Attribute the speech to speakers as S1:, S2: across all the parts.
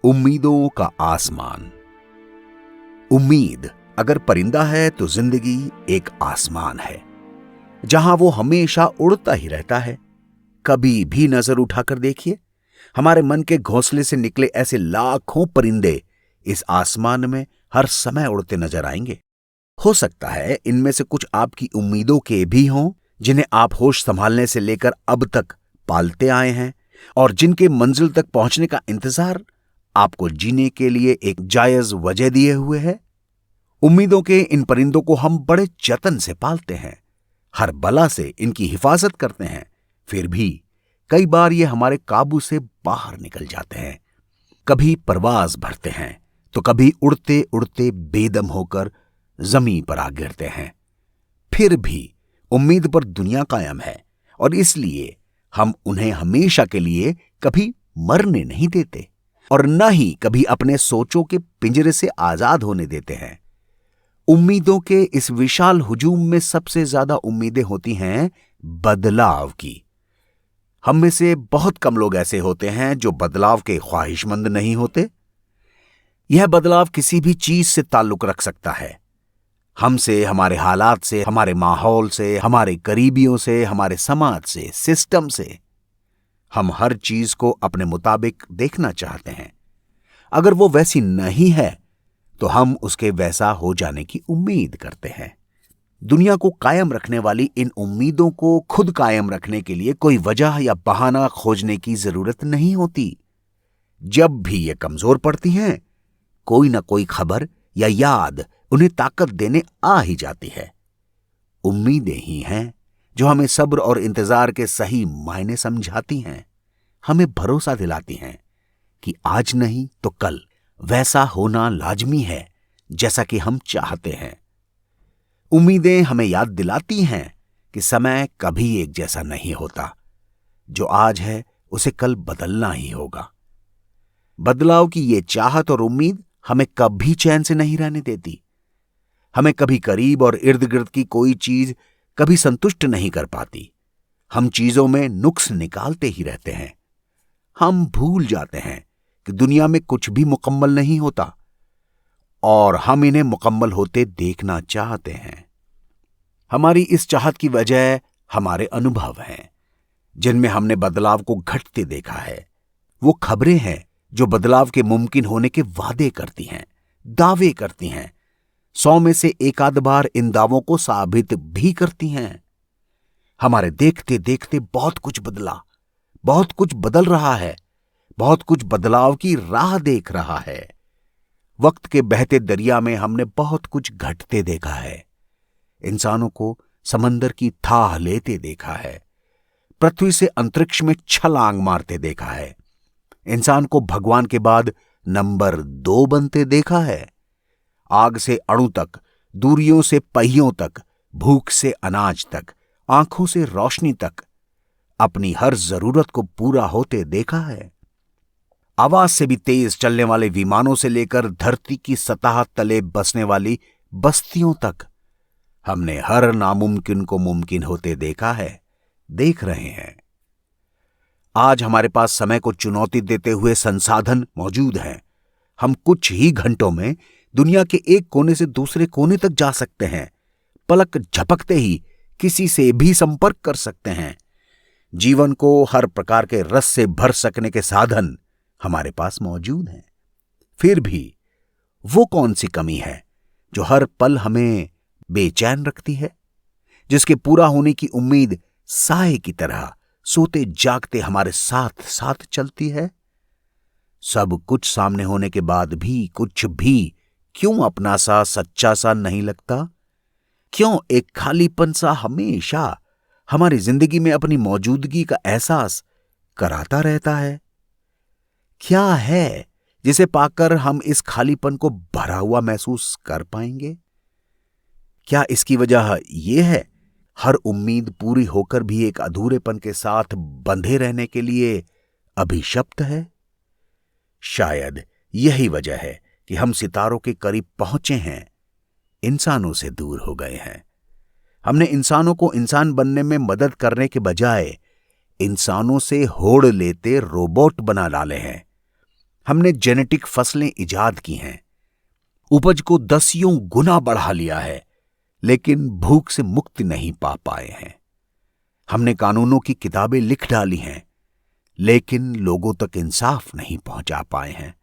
S1: उम्मीदों का आसमान। उम्मीद अगर परिंदा है तो जिंदगी एक आसमान है जहां वो हमेशा उड़ता ही रहता है। कभी भी नजर उठाकर देखिए, हमारे मन के घोंसले से निकले ऐसे लाखों परिंदे इस आसमान में हर समय उड़ते नजर आएंगे। हो सकता है इनमें से कुछ आपकी उम्मीदों के भी हों, जिन्हें आप होश संभालने से लेकर अब तक पालते आए हैं और जिनके मंजिल तक पहुंचने का इंतजार आपको जीने के लिए एक जायज वजह दिए हुए है। उम्मीदों के इन परिंदों को हम बड़े जतन से पालते हैं, हर बला से इनकी हिफाजत करते हैं। फिर भी कई बार ये हमारे काबू से बाहर निकल जाते हैं। कभी परवाज भरते हैं तो कभी उड़ते उड़ते बेदम होकर जमीन पर आ गिरते हैं। फिर भी उम्मीद पर दुनिया कायम है और इसलिए हम उन्हें हमेशा के लिए कभी मरने नहीं देते और न ही कभी अपने सोचों के पिंजरे से आजाद होने देते हैं। उम्मीदों के इस विशाल हुजूम में सबसे ज्यादा उम्मीदें होती हैं बदलाव की। हम में से बहुत कम लोग ऐसे होते हैं जो बदलाव के ख्वाहिशमंद नहीं होते। यह बदलाव किसी भी चीज से ताल्लुक रख सकता है, हमसे, हमारे हालात से, हमारे माहौल से, हमारे करीबियों से, हमारे समाज से, सिस्टम से। हम हर चीज को अपने मुताबिक देखना चाहते हैं। अगर वो वैसी नहीं है तो हम उसके वैसा हो जाने की उम्मीद करते हैं। दुनिया को कायम रखने वाली इन उम्मीदों को खुद कायम रखने के लिए कोई वजह या बहाना खोजने की जरूरत नहीं होती। जब भी ये कमजोर पड़ती हैं, कोई ना कोई खबर या याद उन्हें ताकत देने आ ही जाती है। उम्मीदें ही हैं जो हमें सब्र और इंतजार के सही मायने समझाती हैं, हमें भरोसा दिलाती हैं कि आज नहीं तो कल वैसा होना लाजमी है जैसा कि हम चाहते हैं। उम्मीदें हमें याद दिलाती हैं कि समय कभी एक जैसा नहीं होता। जो आज है उसे कल बदलना ही होगा। बदलाव की ये चाहत और उम्मीद हमें कभी चैन से नहीं रहने देती। हमें कभी करीब और इर्द गिर्द की कोई चीज कभी संतुष्ट नहीं कर पाती। हम चीजों में नुक्स निकालते ही रहते हैं। हम भूल जाते हैं कि दुनिया में कुछ भी मुकम्मल नहीं होता और हम इन्हें मुकम्मल होते देखना चाहते हैं। हमारी इस चाहत की वजह हमारे अनुभव हैं, जिनमें हमने बदलाव को घटते देखा है। वो खबरें हैं जो बदलाव के मुमकिन होने के वादे करती हैं, दावे करती हैं। 100 में से एक आध बार इन दावों को साबित भी करती हैं। हमारे देखते देखते बहुत कुछ बदला, बहुत कुछ बदल रहा है, बहुत कुछ बदलाव की राह देख रहा है। वक्त के बहते दरिया में हमने बहुत कुछ घटते देखा है। इंसानों को समंदर की थाह लेते देखा है, पृथ्वी से अंतरिक्ष में छलांग मारते देखा है। इंसान को भगवान के बाद नंबर 2 बनते देखा है। आग से अणु तक, दूरियों से पहियों तक, भूख से अनाज तक, आंखों से रोशनी तक अपनी हर जरूरत को पूरा होते देखा है। आवाज से भी तेज चलने वाले विमानों से लेकर धरती की सतह तले बसने वाली बस्तियों तक हमने हर नामुमकिन को मुमकिन होते देखा है, देख रहे हैं। आज हमारे पास समय को चुनौती देते हुए संसाधन मौजूद हैं। हम कुछ ही घंटों में दुनिया के एक कोने से दूसरे कोने तक जा सकते हैं। पलक झपकते ही किसी से भी संपर्क कर सकते हैं। जीवन को हर प्रकार के रस से भर सकने के साधन हमारे पास मौजूद हैं। फिर भी वो कौन सी कमी है जो हर पल हमें बेचैन रखती है, जिसके पूरा होने की उम्मीद साए की तरह सोते जागते हमारे साथ साथ चलती है? सब कुछ सामने होने के बाद भी कुछ भी क्यों अपना सा, सच्चा सा नहीं लगता? क्यों एक खालीपन सा हमेशा हमारी जिंदगी में अपनी मौजूदगी का एहसास कराता रहता है? क्या है जिसे पाकर हम इस खालीपन को भरा हुआ महसूस कर पाएंगे? क्या इसकी वजह यह है हर उम्मीद पूरी होकर भी एक अधूरेपन के साथ बंधे रहने के लिए अभिशप्त है? शायद यही वजह है कि हम सितारों के करीब पहुंचे हैं, इंसानों से दूर हो गए हैं। हमने इंसानों को इंसान बनने में मदद करने के बजाय इंसानों से होड़ लेते रोबोट बना डाले हैं। हमने जेनेटिक फसलें इजाद की हैं, उपज को 10 गुना बढ़ा लिया है, लेकिन भूख से मुक्ति नहीं पा पाए हैं। हमने कानूनों की किताबें लिख डाली हैं, लेकिन लोगों तक इंसाफ नहीं पहुंचा पाए हैं।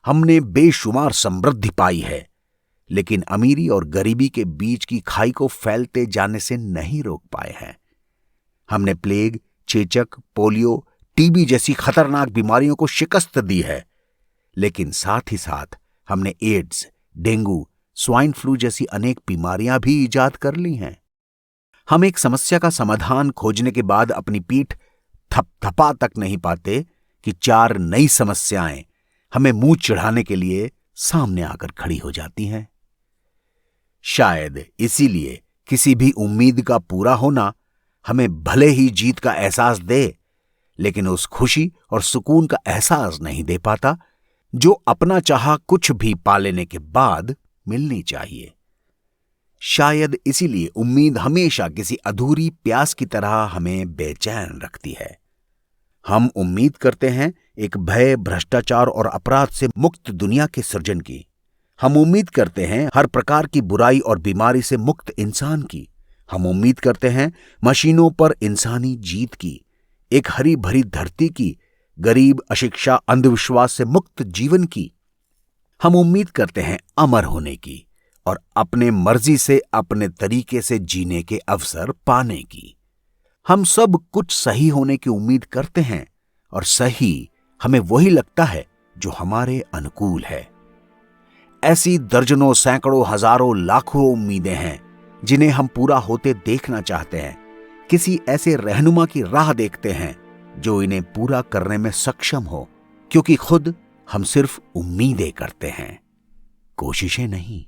S1: हमने बेशुमार समृद्धि पाई है, लेकिन अमीरी और गरीबी के बीच की खाई को फैलते जाने से नहीं रोक पाए हैं। हमने प्लेग, चेचक, पोलियो, टीबी जैसी खतरनाक बीमारियों को शिकस्त दी है, लेकिन साथ ही साथ हमने एड्स, डेंगू, स्वाइन फ्लू जैसी अनेक बीमारियां भी इजाद कर ली हैं। हम एक समस्या का समाधान खोजने के बाद अपनी पीठ थपथपा तक नहीं पाते कि 4 नई समस्याएं हमें मुंह चिढ़ाने के लिए सामने आकर खड़ी हो जाती हैं। शायद इसीलिए किसी भी उम्मीद का पूरा होना हमें भले ही जीत का एहसास दे, लेकिन उस खुशी और सुकून का एहसास नहीं दे पाता जो अपना चाहा कुछ भी पा लेने के बाद मिलनी चाहिए। शायद इसीलिए उम्मीद हमेशा किसी अधूरी प्यास की तरह हमें बेचैन रखती है। हम उम्मीद करते हैं एक भय, भ्रष्टाचार और अपराध से मुक्त दुनिया के सृजन की। हम उम्मीद करते हैं हर प्रकार की बुराई और बीमारी से मुक्त इंसान की। हम उम्मीद करते हैं मशीनों पर इंसानी जीत की, एक हरी भरी धरती की, गरीब, अशिक्षा, अंधविश्वास से मुक्त जीवन की। हम उम्मीद करते हैं अमर होने की और अपने मर्जी से, अपने तरीके से जीने के अवसर पाने की। हम सब कुछ सही होने की उम्मीद करते हैं और सही हमें वही लगता है जो हमारे अनुकूल है। ऐसी दर्जनों, सैकड़ों, हजारों, लाखों उम्मीदें हैं जिन्हें हम पूरा होते देखना चाहते हैं। किसी ऐसे रहनुमा की राह देखते हैं जो इन्हें पूरा करने में सक्षम हो, क्योंकि खुद हम सिर्फ उम्मीदें करते हैं, कोशिशें नहीं।